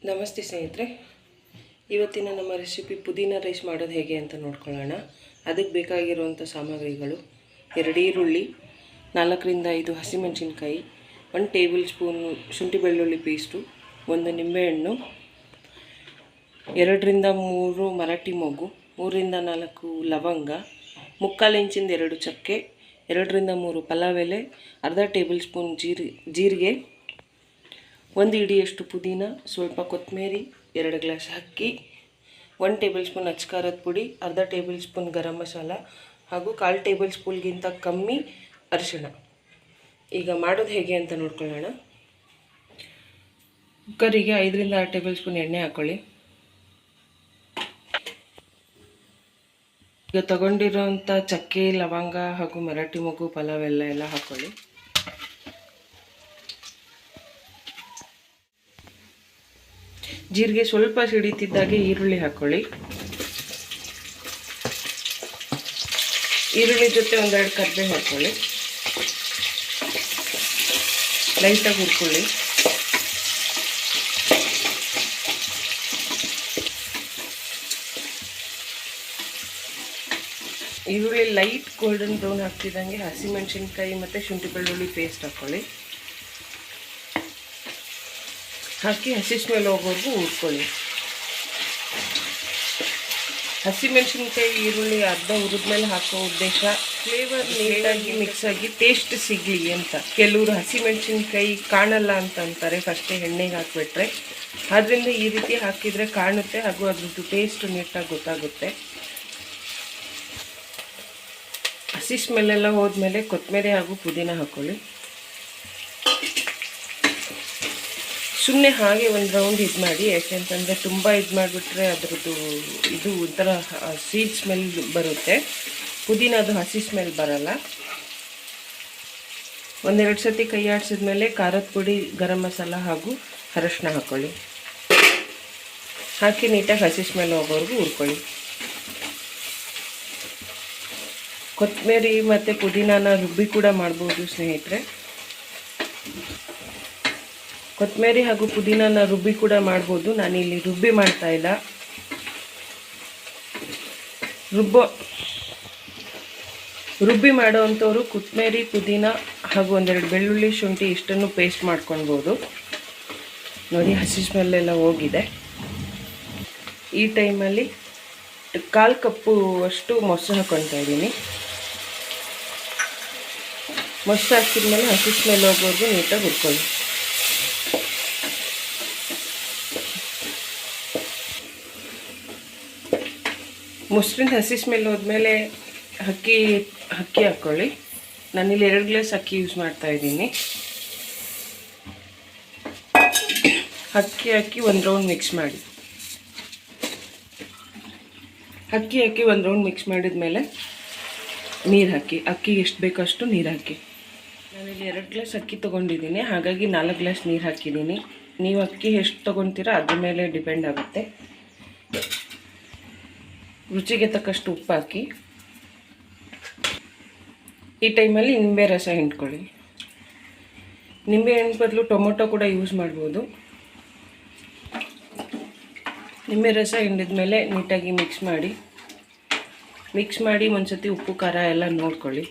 ನಮಸ್ತೆ ಸ್ನೇಹಿತರೆ, ಇವತ್ತಿನ ನಮ್ಮ ರೆಸಿಪಿ ಪುದೀನ ರೈಸ್ ಮಾಡೋದು ಹೇಗೆ ಅಂತ ನೋಡ್ಕೊಳ್ಳೋಣ. ಅದಕ್ಕೆ ಬೇಕಾಗಿರುವಂಥ ಸಾಮಗ್ರಿಗಳು: 2 ಈರುಳ್ಳಿ, 4 ರಿಂದ 5 ಹಸಿಮೆಣಸಿನ್ಕಾಯಿ, 1 ಟೇಬಲ್ ಸ್ಪೂನ್ ಶುಂಠಿ ಬೆಳ್ಳುಳ್ಳಿ ಪೇಸ್ಟು, 1 ನಿಂಬೆಹಣ್ಣು, 2 ರಿಂದ 3 ಮರಾಠಿ ಮೊಗ್ಗು, 3 ರಿಂದ 4 ಲವಂಗ, 3/4 ಇಂಚಿಂದ 2 ಚಕ್ಕೆ, 2 ರಿಂದ 3 ಪಲಾವ್ ಎಲೆ, ಅರ್ಧ ಟೇಬಲ್ ಸ್ಪೂನ್ ಜೀರಿಗೆ, 1 ಹಿಡಿಯಷ್ಟು ಪುದೀನ, ಸ್ವಲ್ಪ ಕೊತ್ತಂಬರಿ, 2 ಗ್ಲಾಸ್ ಅಕ್ಕಿ, 1 ಟೇಬಲ್ ಸ್ಪೂನ್ ಅಚ್ಕಾರದ ಪುಡಿ, ಅರ್ಧ ಟೇಬಲ್ ಸ್ಪೂನ್ ಗರಂ ಮಸಾಲ ಹಾಗೂ 1/4 ಟೇಬಲ್ ಸ್ಪೂನ್ಗಿಂತ ಕಮ್ಮಿ ಅರಿಶಿಣ. ಈಗ ಮಾಡೋದು ಹೇಗೆ ಅಂತ ನೋಡ್ಕೊಳ್ಳೋಣ. ಕುಕ್ಕರಿಗೆ 5 ರಿಂದ 6 ಟೇಬಲ್ ಸ್ಪೂನ್ ಎಣ್ಣೆ ಹಾಕ್ಕೊಳ್ಳಿ. ಈಗ ತಗೊಂಡಿರೋಂಥ ಚಕ್ಕೆ, ಲವಂಗ ಹಾಗೂ ಮರಾಠಿ ಮೊಗ್ಗು, ಪಲಾವ್ ಎಲ್ಲ ಹಾಕ್ಕೊಳ್ಳಿ. ಜೀರಿಗೆ ಸ್ವಲ್ಪ ಸಿಡಿತಿದ್ದಾಗೆ ಈರುಳ್ಳಿ ಹಾಕ್ಕೊಳ್ಳಿ. ಈರುಳ್ಳಿ ಜೊತೆ 1-2 ಕರಿಬೇವು ಹಾಕ್ಕೊಳ್ಳಿ. ಲೈಟಾಗಿ ಹುರ್ಕೊಳ್ಳಿ. ಈರುಳ್ಳಿ ಲೈಟ್ ಗೋಲ್ಡನ್ ಬ್ರೌನ್ ಹಾಕ್ತಿದ್ದಂಗೆ ಹಸಿಮೆಣಸಿನ್ಕಾಯಿ ಮತ್ತು ಶುಂಠಿ ಬೆಳ್ಳುಳ್ಳಿ ಪೇಸ್ಟ್ ಹಾಕ್ಕೊಳ್ಳಿ. ಹಾಕಿ ಹಸಿ ಸ್ಮೆಲ್ ಹೋಗೋವರೆಗೂ ಹುರ್ಕೊಳ್ಳಿ. ಹಸಿಮೆಣಸಿನ್ಕಾಯಿ ಈರುಳ್ಳಿ ಅರ್ಧ ಹುರಿದ್ಮೇಲೆ ಹಾಕೋ ಉದ್ದೇಶ ಫ್ಲೇವರ್ ನೀಟಾಗಿ ಮಿಕ್ಸ್ ಆಗಿ ಟೇಸ್ಟ್ ಸಿಗಲಿ ಅಂತ. ಕೆಲವರು ಹಸಿಮೆಣಸಿನ್ಕಾಯಿ ಕಾಣಲ್ಲ ಅಂತ ಅಂತಾರೆ ಫಸ್ಟೇ ಎಣ್ಣೆಗೆ ಹಾಕಿಬಿಟ್ರೆ. ಆದ್ದರಿಂದ ಈ ರೀತಿ ಹಾಕಿದರೆ ಕಾಣುತ್ತೆ ಹಾಗೂ ಅದ್ರದ್ದು ಟೇಸ್ಟ್ ನೀಟಾಗಿ ಗೊತ್ತಾಗುತ್ತೆ. ಹಸಿ ಸ್ಮೆಲ್ಲೆಲ್ಲ ಹೋದ್ಮೇಲೆ ಕೊತ್ತಂಬರಿ ಹಾಗೂ ಪುದೀನ ಹಾಕ್ಕೊಳ್ಳಿ. ಸುಮ್ಮನೆ ಹಾಗೆ 1 ರೌಂಡ್ ಇದು ಮಾಡಿ, ಯಾಕೆಂತಂದರೆ ತುಂಬ ಇದು ಮಾಡಿಬಿಟ್ರೆ ಅದರದ್ದು ಇದು ಒಂಥರ ಸ್ವೀಟ್ ಸ್ಮೆಲ್ ಬರುತ್ತೆ. ಪುದೀನದು ಹಸಿ ಸ್ಮೆಲ್ ಬರಲ್ಲ. 1-2 ಸತಿ ಕೈ ಆಡಿಸಿದ್ಮೇಲೆ ಖಾರದ ಪುಡಿ, ಗರಂ ಮಸಾಲ ಹಾಗೂ ಅರಶಿನ ಹಾಕ್ಕೊಳ್ಳಿ. ಹಾಕಿ ನೀಟಾಗಿ ಹಸಿ ಸ್ಮೆಲ್ ಹೋಗೋವರೆಗೂ ಹುರ್ಕೊಳ್ಳಿ. ಕೊತ್ತಂಬರಿ ಮತ್ತು ಪುದೀನಾನ ರುಬ್ಬಿ ಕೂಡ ಮಾಡ್ಬೋದು ಸ್ನೇಹಿತರೆ. ಕೊತ್ತಂಬರಿ ಹಾಗೂ ಪುದೀನಾನ ರುಬ್ಬಿ ಕೂಡ ಮಾಡ್ಬೋದು. ನಾನಿಲ್ಲಿ ರುಬ್ಬಿ ಮಾಡ್ತಾ ಇಲ್ಲ. ರುಬ್ಬಿ ಮಾಡೋ ಅಂಥವ್ರು ಕೊತ್ತಂಬರಿ, ಪುದೀನ ಹಾಗೂ 1-2 ಬೆಳ್ಳುಳ್ಳಿ, ಶುಂಠಿ ಇಷ್ಟನ್ನು ಪೇಸ್ಟ್ ಮಾಡ್ಕೊಳ್ಬೋದು. ನೋಡಿ, ಹಸಿ ಸ್ಮೆಲ್ಲೆಲ್ಲ ಹೋಗಿದೆ. ಈ ಟೈಮಲ್ಲಿ 1/4 ಕಪ್ಪು ಅಷ್ಟು ಮೊಸರು ಹಾಕ್ಕೊಳ್ತಾ ಇದ್ದೀನಿ. ಮೊಸರು ಹಾಕಿದ್ಮೇಲೆ ಹಸಿ ಸ್ಮೆಲ್ ಹೋಗೋವರೆಗೂ ನೀಟಾಗಿ ಹುರ್ಕೊಳ್ಳಿ. ಮೊಸರಿಂದ ಹಸಿ ಸ್ಮೆಲ್ ಹೋದ್ಮೇಲೆ ಅಕ್ಕಿ ಹಾಕ್ಕೊಳ್ಳಿ. ನಾನಿಲ್ಲಿ 2 ಗ್ಲಾಸ್ ಅಕ್ಕಿ ಯೂಸ್ ಮಾಡ್ತಾ ಇದ್ದೀನಿ. ಅಕ್ಕಿ ಹಾಕಿ 1 ರೌಂಡ್ ಮಿಕ್ಸ್ ಮಾಡಿ. ಅಕ್ಕಿ ಹಾಕಿ 1 ರೌಂಡ್ ಮಿಕ್ಸ್ ಮಾಡಿದ್ಮೇಲೆ ನೀರು ಹಾಕಿ. ಅಕ್ಕಿ ಎಷ್ಟು ಬೇಕಷ್ಟು ನೀರು ಹಾಕಿ. ನಾನಿಲ್ಲಿ 2 ಗ್ಲಾಸ್ ಅಕ್ಕಿ ತೊಗೊಂಡಿದ್ದೀನಿ, ಹಾಗಾಗಿ 4 ಗ್ಲಾಸ್ ನೀರು ಹಾಕಿದ್ದೀನಿ. ನೀವು ಅಕ್ಕಿ ಎಷ್ಟು ತೊಗೊತೀರ ಅದ್ರ ಮೇಲೆ ಡಿಪೆಂಡ್ ಆಗುತ್ತೆ. ರುಚಿಗೆ ತಕ್ಕಷ್ಟು ಉಪ್ಪು ಹಾಕಿ. ಈ ಟೈಮಲ್ಲಿ ನಿಂಬೆ ರಸ ಹಿಂಡ್ಕೊಳ್ಳಿ. ನಿಂಬೆ ಹಣ್ಣು ಬದಲು ಟೊಮೊಟೊ ಕೂಡ ಯೂಸ್ ಮಾಡ್ಬೋದು. ನಿಂಬೆ ರಸ ಹಿಂಡಿದ್ಮೇಲೆ ನೀಟಾಗಿ ಮಿಕ್ಸ್ ಮಾಡಿ ಒಂದು ಸತಿ ಉಪ್ಪು ಖಾರ ಎಲ್ಲ ನೋಡ್ಕೊಳ್ಳಿ.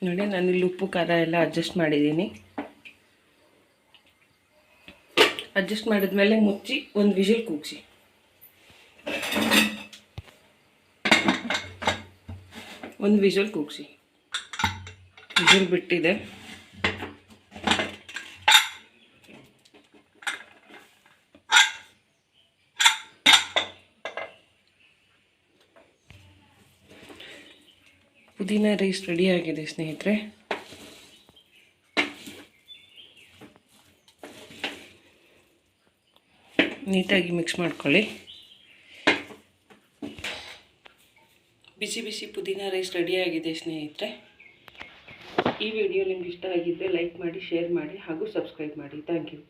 ನೋಡಿ, ನಾನಿಲ್ಲಿ ಉಪ್ಪು ಖಾರ ಎಲ್ಲ ಅಡ್ಜಸ್ಟ್ ಮಾಡಿದ್ದೀನಿ. ಅಡ್ಜಸ್ಟ್ ಮಾಡಿದ್ಮೇಲೆ ಮುಚ್ಚಿ 1 ವಿಷಲ್ ಕೂಗಿಸಿ. ವಿಷಲ್ ಬಿಟ್ಟಿದೆ. ಪುದೀನ ರೈಸ್ ರೆಡಿಯಾಗಿದೆ ಸ್ನೇಹಿತರೆ. ನೀಟಾಗಿ ಮಿಕ್ಸ್ ಮಾಡ್ಕೊಳ್ಳಿ. ಬಿಸಿ ಬಿಸಿ ಪುದೀನ ರೈಸ್ ರೆಡಿಯಾಗಿದೆ ಸ್ನೇಹಿತರೆ. ಈ ವಿಡಿಯೋ ನಿಮ್ಗೆ ಇಷ್ಟ ಆಗಿದ್ದರೆ ಲೈಕ್ ಮಾಡಿ, ಶೇರ್ ಮಾಡಿ ಹಾಗೂ ಸಬ್ಸ್ಕ್ರೈಬ್ ಮಾಡಿ. Thank you.